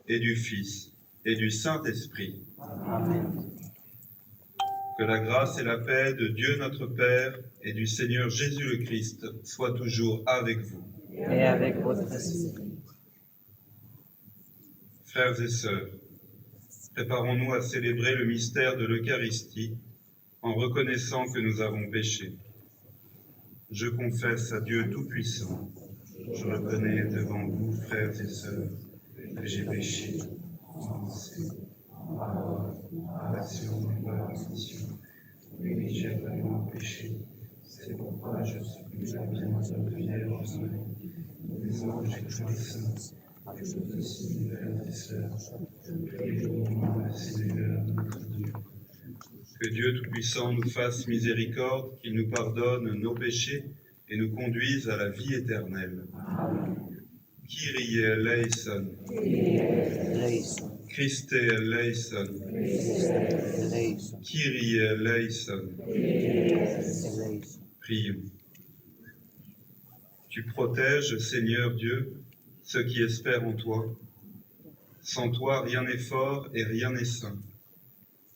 et du Fils, et du Saint-Esprit. Amen. Que la grâce et la paix de Dieu notre Père et du Seigneur Jésus le Christ soient toujours avec vous. Et avec votre esprit. Frères et sœurs, préparons-nous à célébrer le mystère de l'Eucharistie en reconnaissant que nous avons péché. Je confesse à Dieu Tout-Puissant, je reconnais devant vous, frères et sœurs, que j'ai péché en pensée, en parole, en action et par omission. Oui, j'ai vraiment péché. C'est pourquoi je supplie la bienheureuse Vierge Marie, les anges et tous les saints, et vous aussi, frères et sœurs, priez pour moi, le Seigneur notre Dieu. Que Dieu Tout-Puissant nous fasse miséricorde, qu'il nous pardonne nos péchés et nous conduise à la vie éternelle. Kyrie eleison, Christe eleison, Kyrie eleison. Prions. Tu protèges, Seigneur Dieu, ceux qui espèrent en toi. Sans toi, rien n'est fort et rien n'est saint.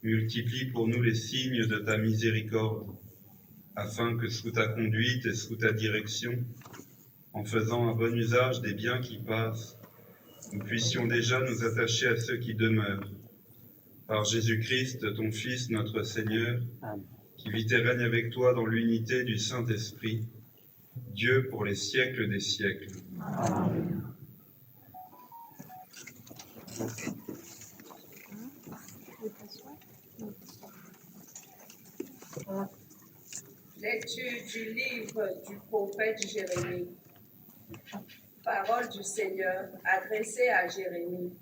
Multiplie pour nous les signes de ta miséricorde, afin que sous ta conduite et sous ta direction, en faisant un bon usage des biens qui passent, nous puissions déjà nous attacher à ceux qui demeurent. Par Jésus-Christ, ton Fils, notre Seigneur, qui vit et règne avec toi dans l'unité du Saint-Esprit, Dieu pour les siècles des siècles. Amen. Lecture du livre du prophète Jérémie. Parole du Seigneur adressée à Jérémie.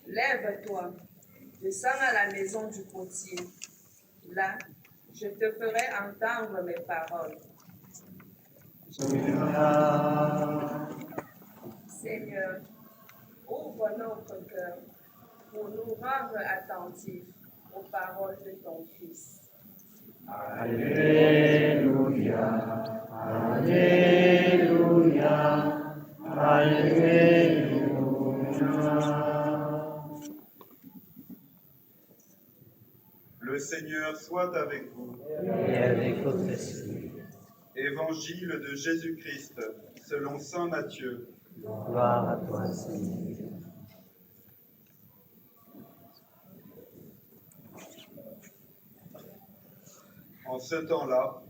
Lève-toi, descends à la maison du potier. Là, je te ferai entendre mes paroles. Seigneur, ouvre notre cœur pour nous rendre attentifs aux paroles de ton Fils. Alléluia, Alléluia, Alléluia. Le Seigneur soit avec vous. Et avec votre esprit. Évangile de Jésus-Christ, selon saint Matthieu. Gloire à toi, Seigneur. En ce temps-là,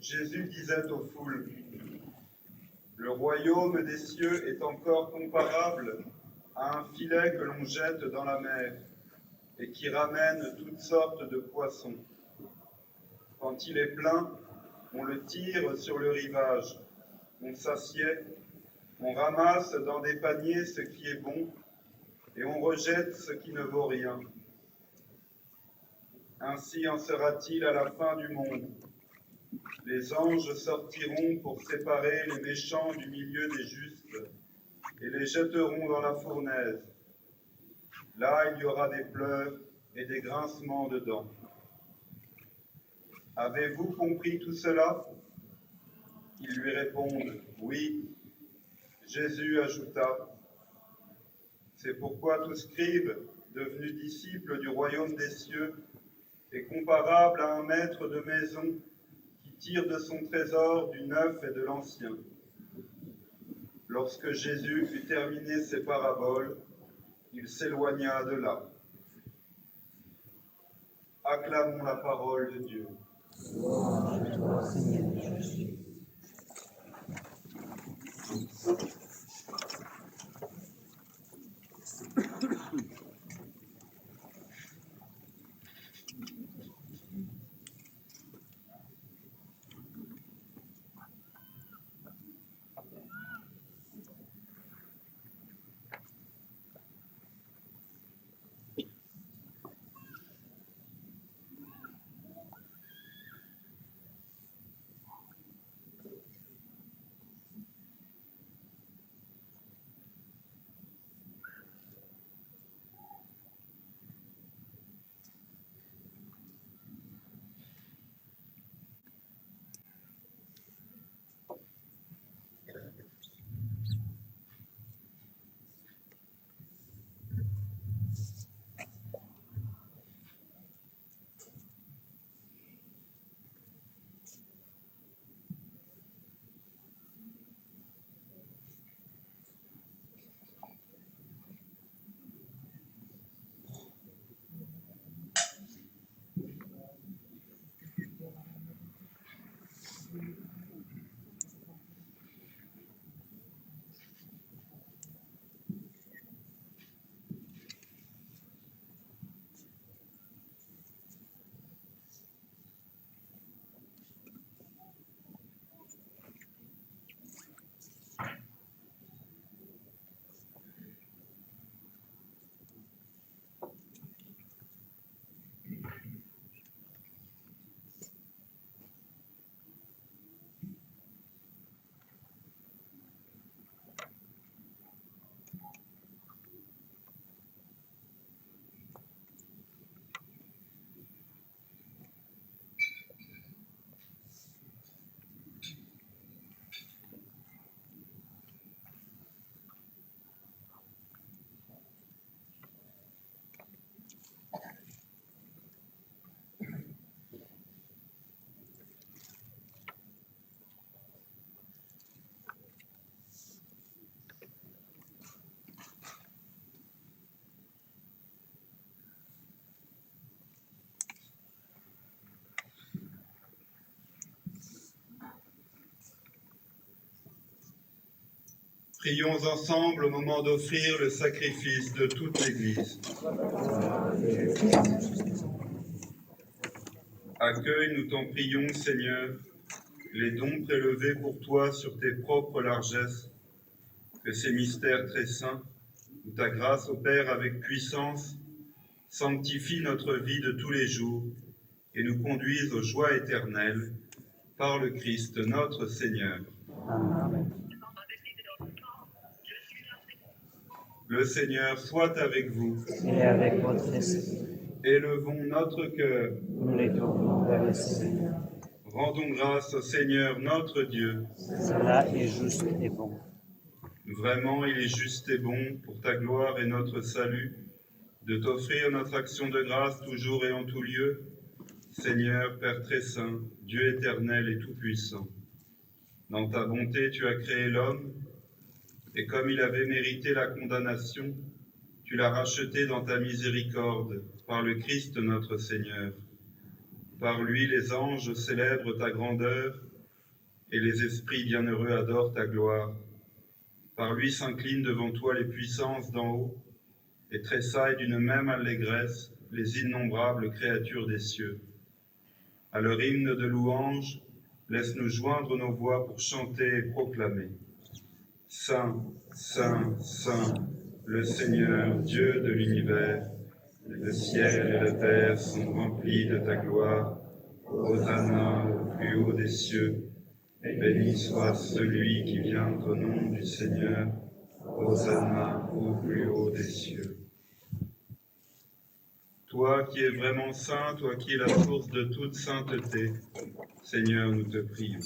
Jésus disait aux foules, « Le royaume des cieux est encore comparable à un filet que l'on jette dans la mer et qui ramène toutes sortes de poissons. Quand il est plein, on le tire sur le rivage, on s'assied, on ramasse dans des paniers ce qui est bon et on rejette ce qui ne vaut rien. Ainsi en sera-t-il à la fin du monde. Les anges sortiront pour séparer les méchants du milieu des justes et les jetteront dans la fournaise. Là, il y aura des pleurs et des grincements de dents. Avez-vous compris tout cela ? Ils lui répondent, oui. Jésus ajouta, c'est pourquoi tout scribe, devenu disciple du royaume des cieux, est comparable à un maître de maison qui tire de son trésor du neuf et de l'ancien. Lorsque Jésus eut terminé ses paraboles, il s'éloigna de là. Acclamons la parole de Dieu. Gloire à toi, Seigneur Jésus. Prions ensemble au moment d'offrir le sacrifice de toute l'Église. Accueille, nous t'en prions, Seigneur, les dons prélevés pour toi sur tes propres largesses, que ces mystères très saints, où ta grâce opère avec puissance, sanctifie notre vie de tous les jours et nous conduise aux joies éternelles, par le Christ notre Seigneur. Amen. Le Seigneur soit avec vous. Et avec votre esprit, Élevons notre cœur. nous les tournons vers le Seigneur. Rendons grâce au Seigneur notre Dieu. Cela est juste et bon. Vraiment, il est juste et bon, pour ta gloire et notre salut, de t'offrir notre action de grâce toujours et en tout lieu, Seigneur, Père très saint, Dieu éternel et tout-puissant. Dans ta bonté, tu as créé l'homme, et comme il avait mérité la condamnation, tu l'as racheté dans ta miséricorde par le Christ notre Seigneur. Par lui, les anges célèbrent ta grandeur, et les esprits bienheureux adorent ta gloire. Par lui s'inclinent devant toi les puissances d'en haut, et tressaillent d'une même allégresse les innombrables créatures des cieux. À leur hymne de louange, laisse-nous joindre nos voix pour chanter et proclamer. Saint, Saint, Saint, le Seigneur, Dieu de l'univers, le ciel et la terre sont remplis de ta gloire. Hosanna au plus haut des cieux. Béni soit celui qui vient au nom du Seigneur. Hosanna au plus haut des cieux. Toi qui es vraiment saint, toi qui es la source de toute sainteté, Seigneur, nous te prions.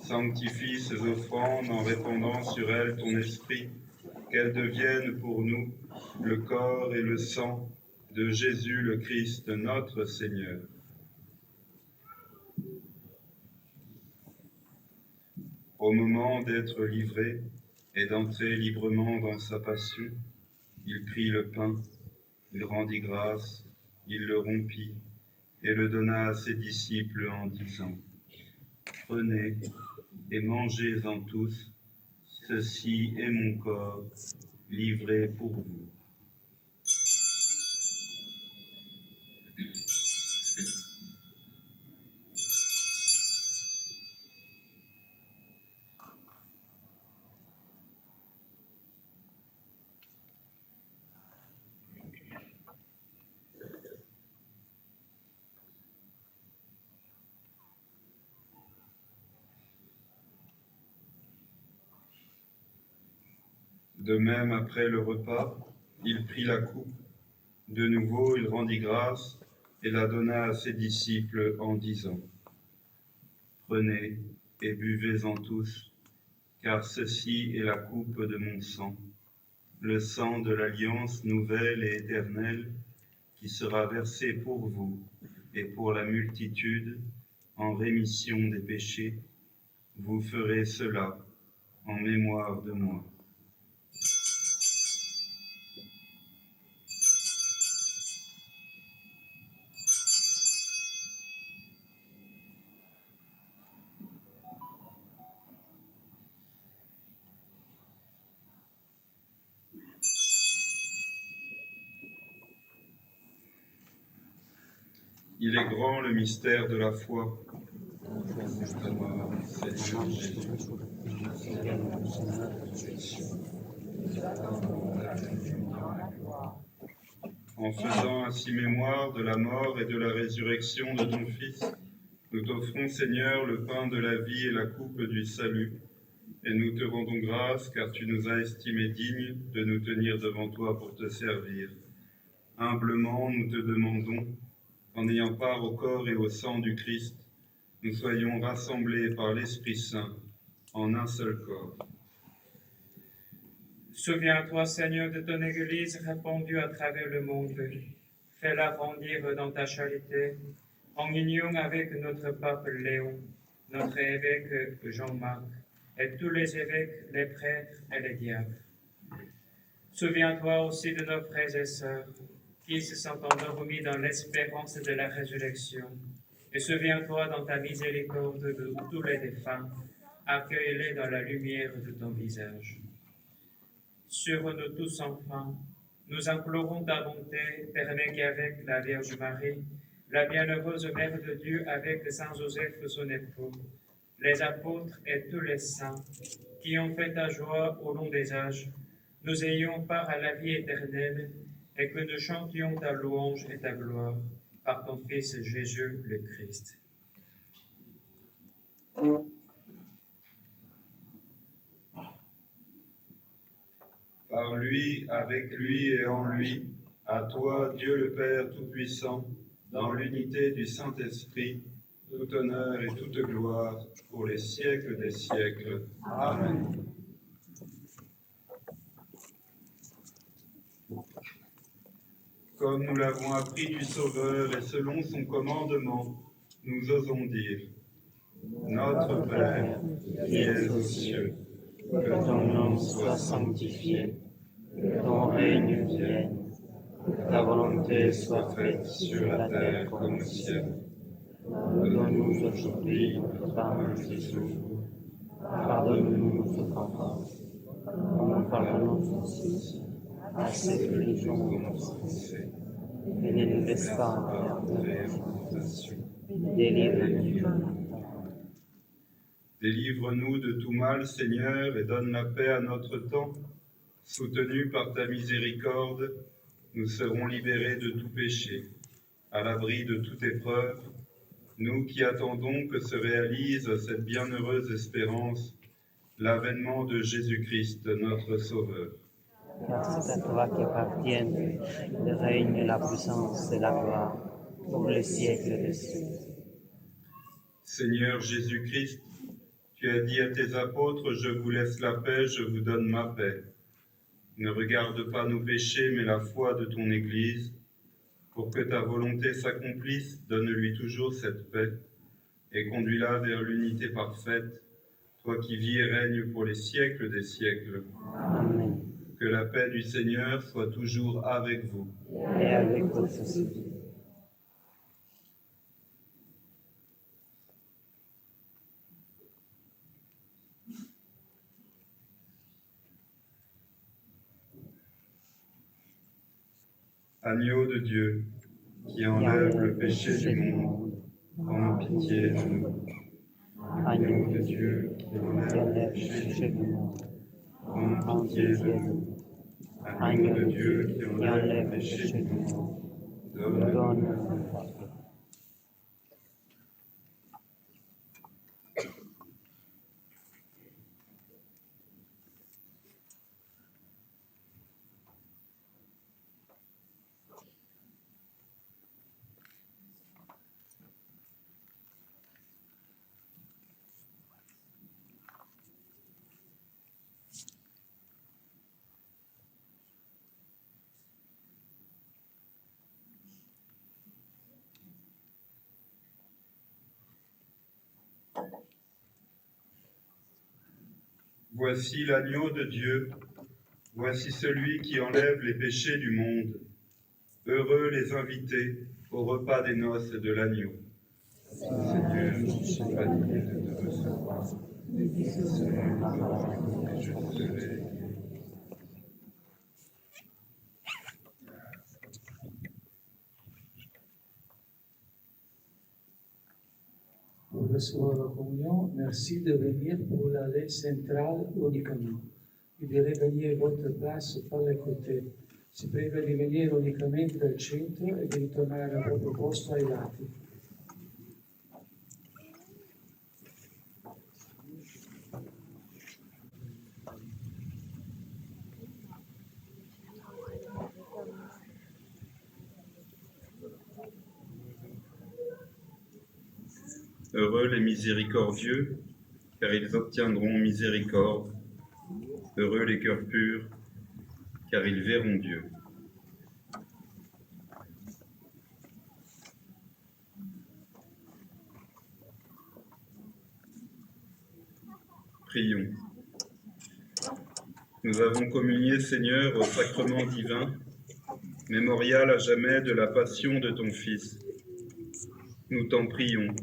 Sanctifie ces offrandes en répandant sur elles ton esprit, qu'elles deviennent pour nous le corps et le sang de Jésus le Christ, notre Seigneur. Au moment d'être livré et d'entrer librement dans sa passion, il prit le pain, il rendit grâce, il le rompit et le donna à ses disciples en disant : « Prenez et mangez-en tous, ceci est mon corps, livré pour vous. » De même, après le repas, il prit la coupe. De nouveau, il rendit grâce et la donna à ses disciples en disant : « Prenez et buvez-en tous, car ceci est la coupe de mon sang, le sang de l'alliance nouvelle et éternelle qui sera versé pour vous et pour la multitude en rémission des péchés. Vous ferez cela en mémoire de moi. » Il est grand le mystère de la foi. En faisant ainsi mémoire de la mort et de la résurrection de ton Fils, nous t'offrons, Seigneur, le pain de la vie et la coupe du salut, et nous te rendons grâce car tu nous as estimés dignes de nous tenir devant toi pour te servir. Humblement, nous te demandons, en ayant part au corps et au sang du Christ, nous soyons rassemblés par l'Esprit Saint en un seul corps. Souviens-toi, Seigneur, de ton Église répandue à travers le monde. Fais-la grandir dans ta charité, en union avec notre pape Léon, notre évêque Jean-Marc, et tous les évêques, les prêtres et les diacres. Souviens-toi aussi de nos frères et sœurs, qui se sont endormis dans l'espérance de la résurrection. Et souviens-toi dans ta miséricorde de tous les défunts, accueille-les dans la lumière de ton visage. Sur nous tous enfants, nous implorons ta bonté, permets qu'avec la Vierge Marie, la bienheureuse Mère de Dieu, avec Saint Joseph son époux, les apôtres et tous les saints qui ont fait ta joie au long des âges, nous ayons part à la vie éternelle et que nous chantions ta louange et ta gloire par ton Fils Jésus le Christ. Par lui, avec lui et en lui, à toi, Dieu le Père Tout-Puissant, dans l'unité du Saint-Esprit, tout honneur et toute gloire pour les siècles des siècles. Amen. Comme nous l'avons appris du Sauveur et selon son commandement, nous osons dire: Notre Père, qui es aux cieux, Que ton nom soit sanctifié, que ton règne vienne, que ta volonté soit faite sur la terre comme au ciel. Donne-nous aujourd'hui notre pain de ce jour. Pardonne-nous nos offenses, comme nous pardonnons aussi à ceux qui nous ont offensés. Et ne nous laisse pas en tentation. Délivre-nous du mal. Délivre-nous de tout mal, Seigneur, et donne la paix à notre temps. Soutenus par ta miséricorde, nous serons libérés de tout péché, à l'abri de toute épreuve, nous qui attendons que se réalise cette bienheureuse espérance, l'avènement de Jésus-Christ, notre Sauveur. Car c'est à toi qu'appartiennent le règne, la puissance et la gloire pour les siècles des siècles. Seigneur Jésus-Christ, tu as dit à tes apôtres: je vous laisse la paix, je vous donne ma paix. Ne regarde pas nos péchés, mais la foi de ton Église. Pour que ta volonté s'accomplisse, donne-lui toujours cette paix et conduis-la vers l'unité parfaite, toi qui vis et règnes pour les siècles des siècles. Amen. Que la paix du Seigneur soit toujours avec vous. Et avec votre esprit. Agneau de Dieu, qui enlève le péché du monde, prends pitié de nous. Agneau de Dieu, qui enlève le péché du monde, prends pitié de nous. Agneau de Dieu, qui enlève le péché du monde, donne-nous ta paix. Voici l'agneau de Dieu, voici celui qui enlève les péchés du monde. Heureux les invités au repas des noces de l'agneau. Seigneur, je ne suis pas digne de te recevoir, mais seulement par la parole et je serai. Pour recevoir la communion, merci de venir pour l'allée centrale uniquement. Vous devez gagner votre place par les côtés. Si prega di venire unicamente al centro e di ritornare al proprio posto ai lati. Heureux les miséricordieux, car ils obtiendront miséricorde. Heureux les cœurs purs, car ils verront Dieu. Prions. Nous avons communié, Seigneur, au sacrement divin, mémorial à jamais de la passion de ton Fils. Nous t'en prions.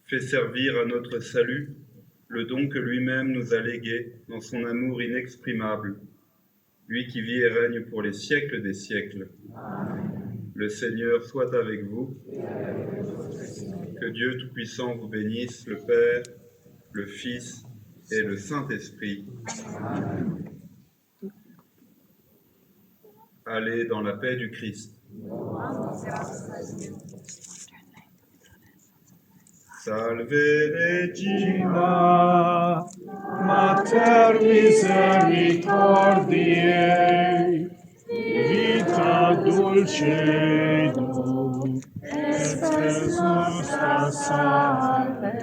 Fais servir à notre salut le don que lui-même nous a légué dans son amour inexprimable, lui qui vit et règne pour les siècles des siècles. Le Seigneur soit avec vous. Que Dieu Tout-Puissant vous bénisse, le Père, le Fils et le Saint-Esprit. Allez dans la paix du Christ. Salve Regina, Mater misericordiae, vita dulcedo, et nostra salve.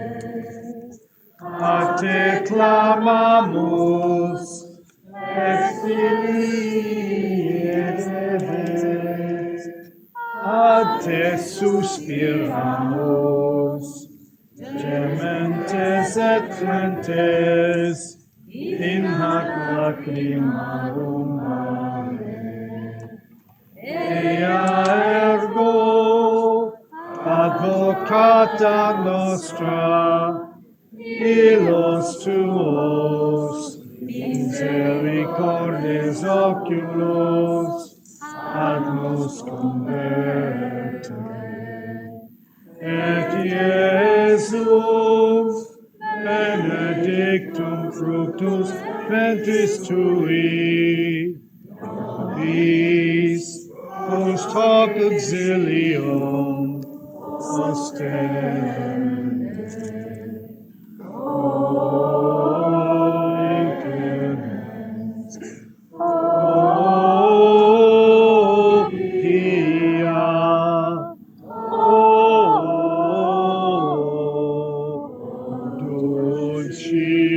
A te clamamus, ex filii Eve, a te suspiramus, gementes et flentes, in hac lacrimarum mare. Ea ergo, advocata nostra, illos tuos, misericordes oculos, ad nos converte. Et Iesum, benedictum fructus ventris tui, nobis post hoc exilium ostende. Holy clemens, O pia, O dulcis.